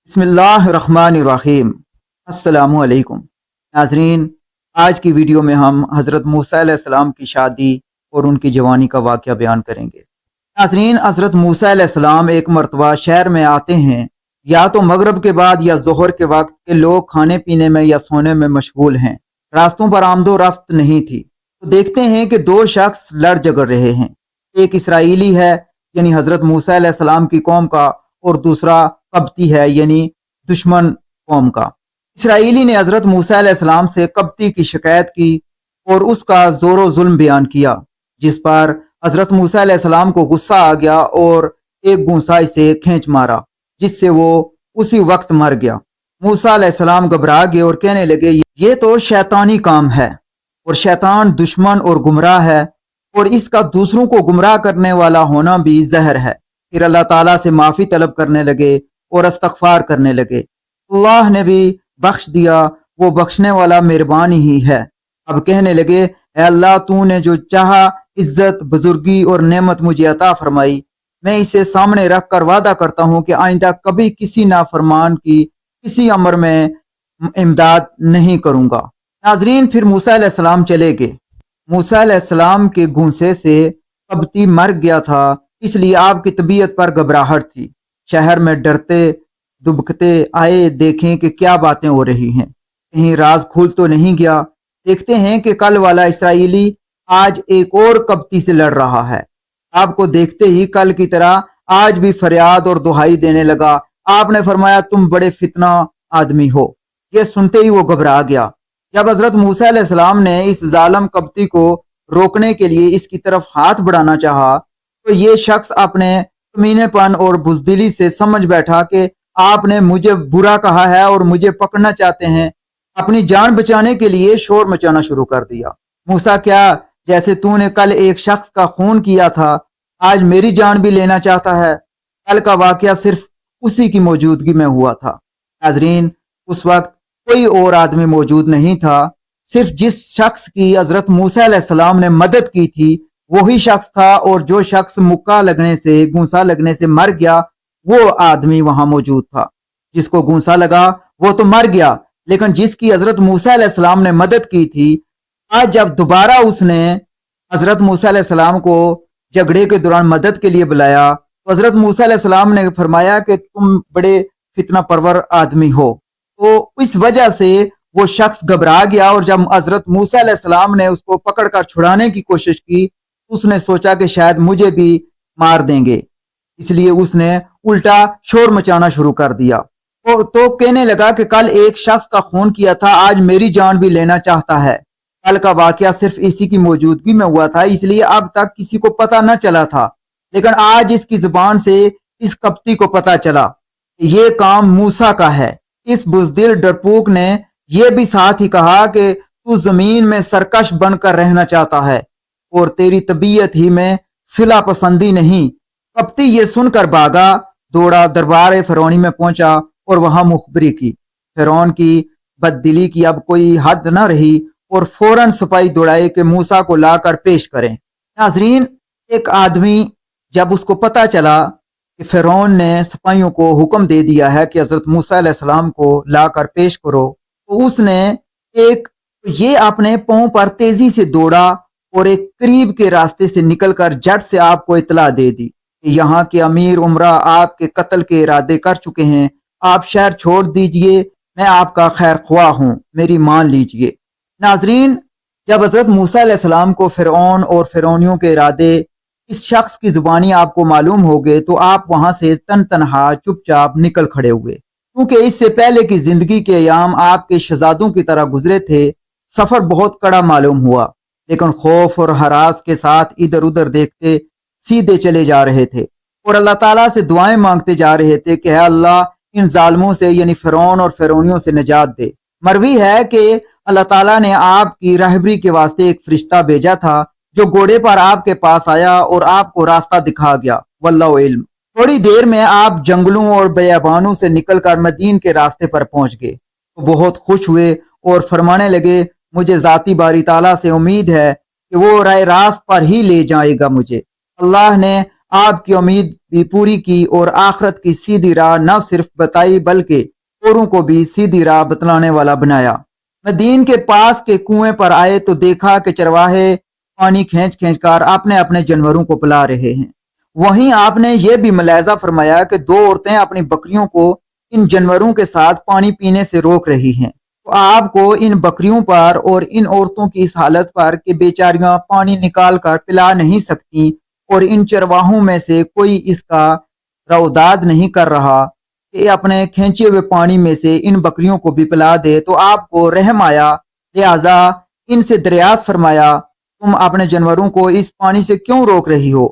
बिस्मिल्लाहिर्रहमानिर्रहीम। अस्सलामु अलैकुम नाजरीन, आज की वीडियो में हम हज़रत मूसा अलैहिस्सलाम की शादी और उनकी जवानी का वाक़या बयान करेंगे। नाजरीन, हज़रत मूसा अलैहिस्सलाम एक मरतबा शहर में आते हैं। या तो मगरब के बाद या ज़ोहर के वक्त के लोग खाने पीने में या सोने में मशगूल हैं। रास्तों पर आमदो रफ्त नहीं थी तो देखते हैं कि दो शख्स लड़ झगड़ रहे हैं। एक इसराइली है यानी हज़रत मूसा अलैहिस्सलाम की कौम का, और दूसरा कब्ती है यानी दुश्मन कौम का। इसराइली ने हज़रत मूसा अलैहिस्सलाम से कब्ती की शिकायत की और उसका ज़ोरो जुल्म बयान किया, जिस पर हज़रत मूसा अलैहिस्सलाम को गुस्सा आ गया और एक गूंसाई से खींच मारा, जिससे वो उसी वक्त मर गया। मूसा अलैहिस्सलाम घबरा गए और कहने लगे, ये तो शैतानी काम है और शैतान दुश्मन और गुमराह है, और इसका दूसरों को गुमराह करने वाला होना भी जहर है। फिर अल्लाह ताला से माफ़ी तलब करने लगे और इस्तग़फ़ार करने लगे। अल्लाह ने भी बख्श दिया, वो बख्शने वाला मेहरबान ही है। अब कहने लगे, ऐ अल्लाह, तूने जो चाहा इज्जत, बुजुर्गी और नेमत मुझे अता फरमाई, मैं इसे सामने रख कर वादा करता हूँ कि आइंदा कभी किसी नाफरमान की किसी अमर में इमदाद नहीं करूँगा। नाजरीन, फिर मूसा अलैहिस्सलाम चले गए। मूसा अलैहिस्सलाम के गूंसे से कब्ती मर गया था, इसलिए आपकी तबीयत पर घबराहट थी। शहर में डरते दुबकते आए, देखें कि क्या बातें हो रही हैं, कहीं राज खुल तो नहीं गया। देखते हैं कि कल वाला इसराइली आज एक और कब्ती से लड़ रहा है। आपको देखते ही कल की तरह आज भी फरियाद और दुहाई देने लगा। आपने फरमाया, तुम बड़े फितना आदमी हो। यह सुनते ही वो घबरा गया। जब हजरत मूसा अलैहिस्सलाम ने इस जालिम कब्ती को रोकने के लिए इसकी तरफ हाथ बढ़ाना चाहा, तो ये शख्स अपने कमीनेपन और बुज़दिली से समझ बैठा कि आपने मुझे बुरा कहा है और मुझे पकड़ना चाहते हैं। अपनी जान बचाने के लिए शोर मचाना शुरू कर दिया। मूसा, क्या जैसे तूने कल एक शख्स का खून किया था, आज मेरी जान भी लेना चाहता है? कल का वाकया सिर्फ उसी की मौजूदगी में हुआ था। नाजरीन, उस वक्त कोई और आदमी मौजूद नहीं था। सिर्फ जिस शख्स की हजरत मूसा अलैहिस्सलाम ने मदद की थी वही शख्स था, और जो शख्स मुक्का लगने से, गूंसा लगने से मर गया, वो आदमी वहां मौजूद था। जिसको गूंसा लगा वो तो मर गया, लेकिन जिसकी हजरत मूसा अलैहिस्सलाम ने मदद की थी, आज जब दोबारा उसने हजरत मूसा अलैहिस्सलाम को झगड़े के दौरान मदद के लिए बुलाया, तो हजरत मूसा अलैहिस्सलाम ने फरमाया कि तुम बड़े फितना परवर आदमी हो। तो इस वजह से वो शख्स घबरा गया, और जब हजरत मूसा अलैहिस्सलाम ने उसको पकड़कर छुड़ाने की कोशिश की, उसने सोचा कि शायद मुझे भी मार देंगे, इसलिए उसने उल्टा शोर मचाना शुरू कर दिया। तो कहने लगा कि कल एक शख्स का खून किया था, आज मेरी जान भी लेना चाहता है। कल का वाकया सिर्फ इसी की मौजूदगी में हुआ था, इसलिए अब तक किसी को पता न चला था, लेकिन आज इसकी जुबान से इस कप्ती को पता चला ये काम मूसा का है। इस बुज़दिल डरपोक ने यह भी साथ ही कहा कि तू जमीन में सरकश बनकर रहना चाहता है और तेरी तबीयत ही में सिला पसंदी नहीं। कप्ती ये सुनकर भागा, दौड़ा, दरबार फिरौनी में पहुंचा और वहां मुखबरी की। फिरौन की बददिली की अब कोई हद न रही और फौरन सिपाही दौड़ाए कि मूसा को लाकर पेश करें। नाजरीन, एक आदमी जब उसको पता चला कि फिरौन ने सिपाहियों को हुक्म दे दिया है कि हजरत मूसा अलैहिस्सलाम को लाकर पेश करो, तो उसने ये अपने पांव पर तेजी से दौड़ा और एक करीब के रास्ते से निकलकर झट से आपको इतला दे दी कि यहाँ के अमीर उमरा आपके कत्ल के इरादे कर चुके हैं। आप शहर छोड़ दीजिए, मैं आपका खैर ख्वाह हूँ, मेरी मान लीजिए। नाजरीन, जब हजरत मूसा अलैहिस्सलाम को फिरौन और फिरौनियों के इरादे इस शख्स की जुबानी आपको मालूम हो गए, तो आप वहां से तन तनहा चुपचाप निकल खड़े हुए, क्योंकि इससे पहले की जिंदगी के अयाम आपके शहजादों की तरह गुजरे थे। सफर बहुत कड़ा मालूम हुआ, लेकिन खौफ और हरास के साथ इधर उधर देखते सीधे चले जा रहे थे और अल्लाह ताला से दुआएं मांगते जा रहे थे कि है अल्लाह, इन जालिमों से यानी फिरौन और फिरौनियों से निजात दे। मरवी है कि अल्लाह ताला ने आपकी रहबरी के वास्ते एक फरिश्ता भेजा था जो घोड़े पर आपके पास आया और आपको रास्ता दिखा गया। वल्लाहु इल्म। थोड़ी देर में आप जंगलों और बेयाबानों से निकलकर मदीन के रास्ते पर पहुंच गए। तो बहुत खुश हुए और फरमाने लगे, मुझे जाती बारी ताला से उम्मीद है कि वो राह रास्त पर ही ले जाएगा मुझे। अल्लाह ने आपकी उम्मीद بھی پوری کی اور آخرت کی سیدھی راہ نہ صرف بتائی بلکہ اوروں کو بھی سیدھی راہ بتلانے والا بنایا۔ مدین کے پاس کے کنویں پر آئے تو دیکھا کہ چرواہے پانی کھینچ کھینچ کر اپنے اپنے جانوروں کو پلا رہے ہیں۔ وہیں آپ نے یہ بھی ملاحظہ فرمایا کہ دو عورتیں اپنی بکریوں کو ان جانوروں کے ساتھ پانی پینے سے روک رہی ہیں۔ تو آپ کو ان بکریوں پر اور ان عورتوں کی اس حالت پر کہ بیچاریاں پانی نکال کر پلا نہیں سکتی اور ان چرواہوں میں سے کوئی اس کا روداد نہیں کر رہا کہ اپنے کھینچے ہوئے پانی میں سے ان بکریوں کو بھی پلا دے، تو آپ کو رحم آیا، لہذا ان سے دریافت فرمایا تم اپنے جانوروں کو اس پانی سے کیوں روک رہی ہو؟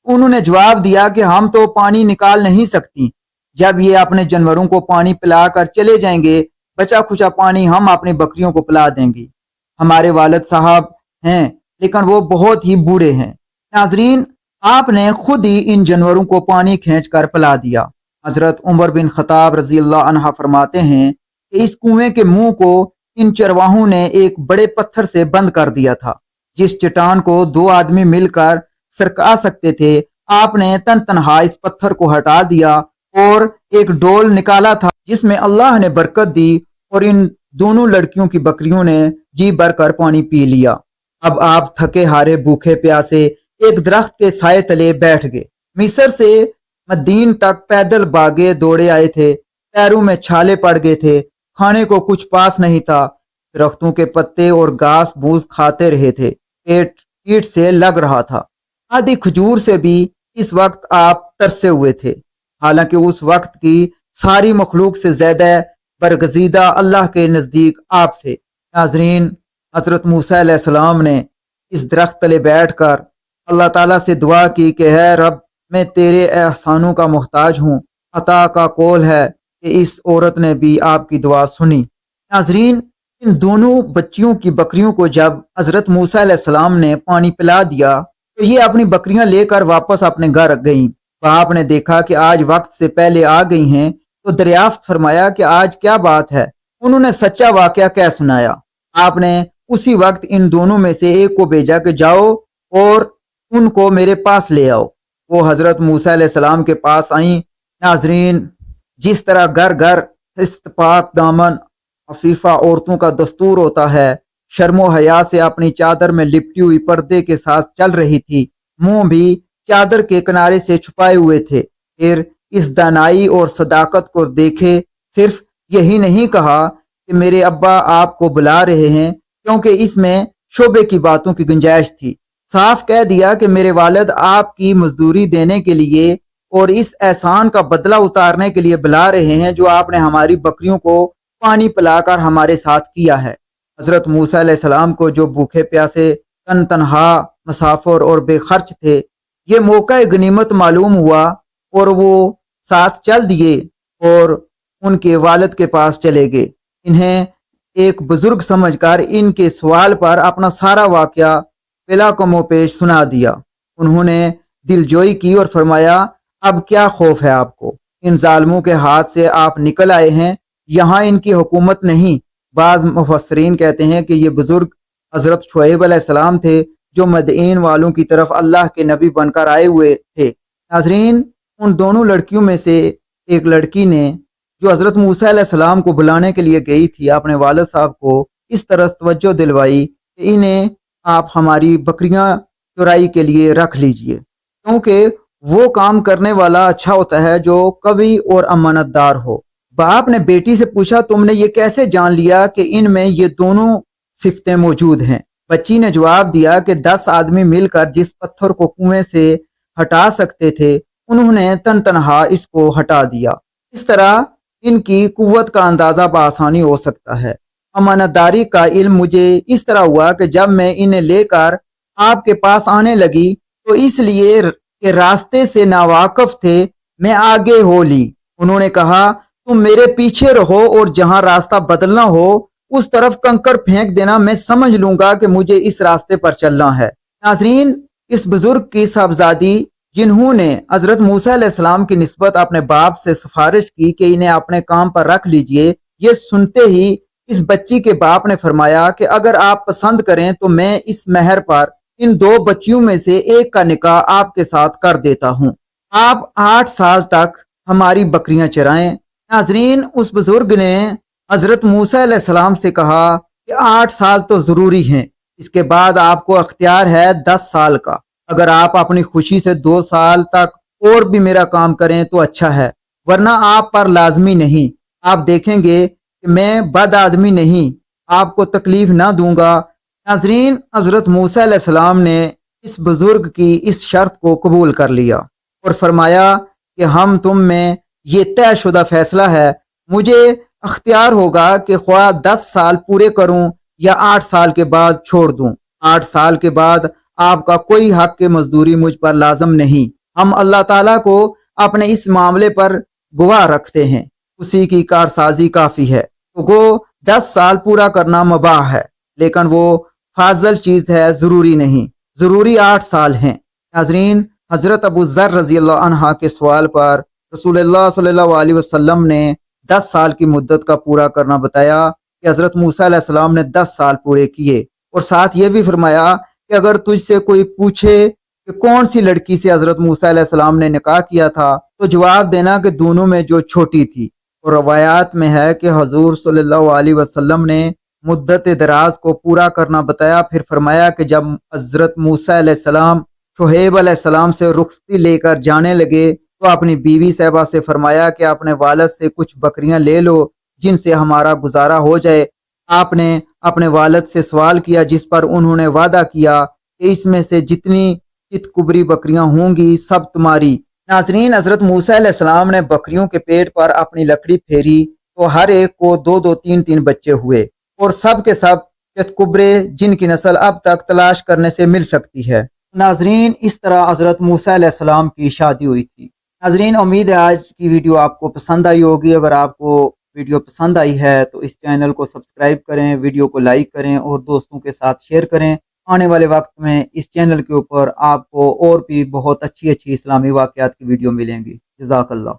انہوں نے جواب دیا کہ ہم تو پانی نکال نہیں سکتی، جب یہ اپنے جانوروں کو پانی پلا کر چلے جائیں گے بچا کھچا پانی ہم اپنی بکریوں کو پلا دیں گے۔ ہمارے والد صاحب ہیں لیکن وہ بہت ہی بوڑھے ہیں۔ ناظرین، آپ نے خود ہی ان جانوروں کو پانی کھینچ کر پلا دیا۔ حضرت عمر بن خطاب رضی اللہ عنہ فرماتے ہیں کہ اس کنویں کے منہ کو ان چرواہوں نے ایک بڑے پتھر سے بند کر دیا تھا، جس چٹان کو دو آدمی مل کر سرکا سکتے تھے۔ آپ نے تنہا اس پتھر کو ہٹا دیا اور ایک ڈول نکالا تھا جس میں اللہ نے برکت دی اور ان دونوں لڑکیوں کی بکریوں نے جی بھر کر پانی پی لیا۔ اب آپ تھکے ہارے بھوکے پیاسے ایک درخت کے سائے تلے بیٹھ گئے۔ مصر سے مدین تک پیدل بھاگے دوڑے آئے تھے، پیروں میں چھالے پڑ گئے تھے، کھانے کو کچھ پاس نہیں تھا، درختوں کے پتے اور گھاس بھوس کھاتے رہے تھے، پیٹ سے لگ رہا تھا۔ آدھی کھجور سے بھی اس وقت آپ ترسے ہوئے تھے، حالانکہ اس وقت کی ساری مخلوق سے زیادہ برگزیدہ اللہ کے نزدیک آپ تھے۔ ناظرین، حضرت موسیٰ علیہ السلام نے اس درخت تلے بیٹھ کر اللہ تعالیٰ سے دعا کی کہ اے رب، میں تیرے احسانوں کا محتاج ہوں۔ عطا کا قول ہے کہ اس عورت نے بھی آپ کی دعا سنی۔ ناظرین، ان دونوں بچیوں کی بکریوں کو جب حضرت موسیٰ علیہ السلام نے پانی پلا دیا تو یہ اپنی بکریاں لے کر واپس اپنے گھر گئیں۔ باپ نے دیکھا کہ آج وقت سے پہلے آ گئی ہیں تو دریافت فرمایا کہ آج کیا بات ہے؟ انہوں نے سچا واقعہ کہہ سنایا۔ آپ نے اسی وقت ان دونوں میں سے ایک کو بھیجا کہ جاؤ اور ان کو میرے پاس لے آؤ۔ وہ حضرت موسیٰ علیہ السلام کے پاس آئیں۔ ناظرین، جس طرح گھر گھر استپاک دامن عفیفہ عورتوں کا دستور ہوتا ہے، شرم و حیا سے اپنی چادر میں لپٹی ہوئی پردے کے ساتھ چل رہی تھی، منہ بھی چادر کے کنارے سے چھپائے ہوئے تھے۔ پھر اس دانائی اور صداقت کو دیکھے، صرف یہی نہیں کہا کہ میرے ابا آپ کو بلا رہے ہیں، کیونکہ اس میں شعبے کی باتوں کی گنجائش تھی۔ صاف کہہ دیا کہ میرے والد آپ کی مزدوری دینے کے لیے اور اس احسان کا بدلہ اتارنے کے لیے بلا رہے ہیں جو آپ نے ہماری بکریوں کو پانی پلا کر ہمارے ساتھ کیا ہے۔ حضرت موسیٰ علیہ السلام کو جو بھوکے پیاسے تنہا مسافر اور بے خرچ تھے، یہ موقع غنیمت معلوم ہوا اور وہ ساتھ چل دیے اور ان کے والد کے پاس چلے گئے۔ انہیں ایک بزرگ سمجھ کر ان کے سوال پر اپنا سارا واقعہ بلا کم و پیش سنا دیا۔ انہوں نے دل جوئی کی اور فرمایا اب کیا خوف ہے آپ کو؟ ان ظالموں کے ہاتھ سے آپ نکل آئے ہیں، یہاں ان کی حکومت نہیں۔ بعض مفسرین کہتے ہیں کہ یہ بزرگ حضرت شعیب علیہ السلام تھے جو مدین والوں کی طرف اللہ کے نبی بن کر آئے ہوئے تھے۔ ناظرین، ان دونوں لڑکیوں میں سے ایک لڑکی نے جو حضرت موسیٰ علیہ السلام کو بلانے کے لیے گئی تھی، اپنے والد صاحب کو اس طرح توجہ دلوائی کہ انہیں آپ ہماری بکریاں چرائی کے لیے رکھ لیجئے، کیونکہ وہ کام کرنے والا اچھا ہوتا ہے جو قوی اور امانت دار ہو۔ باپ نے بیٹی سے پوچھا تم نے یہ کیسے جان لیا کہ ان میں یہ دونوں صفتیں موجود ہیں؟ بچی نے جواب دیا کہ 10 آدمی مل کر جس پتھر کو کنویں سے ہٹا سکتے تھے انہوں نے تنہا اس کو ہٹا دیا۔ اس طرح ان کی قوت کا اندازہ بآسانی ہو سکتا ہے۔ امانت داری کا علم مجھے اس طرح ہوا کہ جب میں انہیں لے کر آپ کے پاس آنے لگی تو اس لیے کہ راستے سے ناواقف تھے میں آگے ہو لی۔ انہوں نے کہا تم میرے پیچھے رہو اور جہاں راستہ بدلنا ہو اس طرف کنکر پھینک دینا، میں سمجھ لوں گا کہ مجھے اس راستے پر چلنا ہے۔ ناظرین، اس بزرگ کی صاحبزادی جنہوں نے حضرت موسیٰ علیہ السلام کی نسبت اپنے باپ سے سفارش کی کہ انہیں اپنے کام پر رکھ لیجئے، یہ سنتے ہی اس بچی کے باپ نے فرمایا کہ اگر آپ پسند کریں تو میں اس مہر پر ان 2 بچیوں میں سے ایک کا نکاح آپ کے ساتھ کر دیتا ہوں۔ آپ 8 साल तक हमारी बकरियां चराएं। नाजरीन, उस बुजुर्ग ने हजरत मूसा अलैहिस्सलाम से कहा कि 8 साल तो जरूरी हैं, इसके बाद आपको अख्तियार है 10 साल का। अगर आप अपनी खुशी से 2 साल तक और भी मेरा काम करें तो अच्छा है, वरना आप पर लाजमी नहीं। आप देखेंगे कि मैं बद आदमी नहीं, आपको तकलीफ ना दूंगा। नाजरीन, हजरत मूसा अलैहिस्सलाम ने इस बुजुर्ग की इस शर्त को कबूल कर लिया और फरमाया कि हम तुम में ये तयशुदा फैसला है, मुझे अख्तियार होगा कि ख्वाह 10 साल पूरे करूं या 8 साल के बाद छोड़ दूं। 8 साल के बाद आपका कोई हक के मजदूरी मुझ पर लाजम नहीं। हम अल्लाह ताला को अपने इस मामले पर गवाह रखते हैं, उसी की कारसाजी काफी है। तो गो 10 साल पूरा करना मुबाह है, लेकिन वो फाजल चीज है, जरूरी नहीं। जरूरी 8 साल हैं। नाजरीन, हजरत अबू ज़र रजी अल्लाह अन्हा के सवाल पर रसूलुल्लाह सल्लल्लाहु अलैहि वसल्लम ने 10 साल की मुद्दत का पूरा करना बताया कि हजरत मूसा अलैहिस्सलाम ने 10 साल पूरे किए, और साथ ये भी फरमाया कि अगर तुझसे कोई पूछे कि कौन सी लड़की से हजरत मूसा अलैहिस्सलाम ने निकाह किया था, तो जवाब देना कि दोनों में जो छोटी थी। और रवायात में है कि हजूर सल्लल्लाहु अलैहि वसल्लम ने मुद्दत दराज को पूरा करना बताया। फिर फरमाया कि जब हजरत मूसा अलैहिस्सलाम शुएब अलैहिस्सलाम से रुखसती लेकर जाने लगे तो अपनी बीवी साहिबा से फरमाया कि अपने वालिद से कुछ बकरियां ले लो जिनसे हमारा गुजारा हो जाए। आपने अपने वालिद से सवाल किया, जिस पर उन्होंने वादा किया कि इसमें से जितनी चितकुबरी बकरियां होंगी सब तुम्हारी। नाजरीन, हजरत मूसा अलैहिस्सलाम ने बकरियों के पेट पर अपनी लकड़ी फेरी तो हर एक को 2-2, 3-3 बच्चे हुए, और सब के सब चितकुबरे जिनकी नस्ल अब तक तलाश करने से मिल सकती है। नाजरीन, इस तरह हजरत मूसा अलैहिस्सलाम की शादी हुई थी। नाजरीन, उम्मीद है आज की वीडियो आपको पसंद आई होगी। अगर आपको वीडियो पसंद आई है तो इस चैनल को सब्सक्राइब करें, वीडियो को लाइक करें और दोस्तों के साथ शेयर करें। आने वाले वक्त में इस चैनल के ऊपर आपको और भी बहुत अच्छी अच्छी इस्लामी वाक़यात की वीडियो मिलेंगी। जज़ाकल्लाह।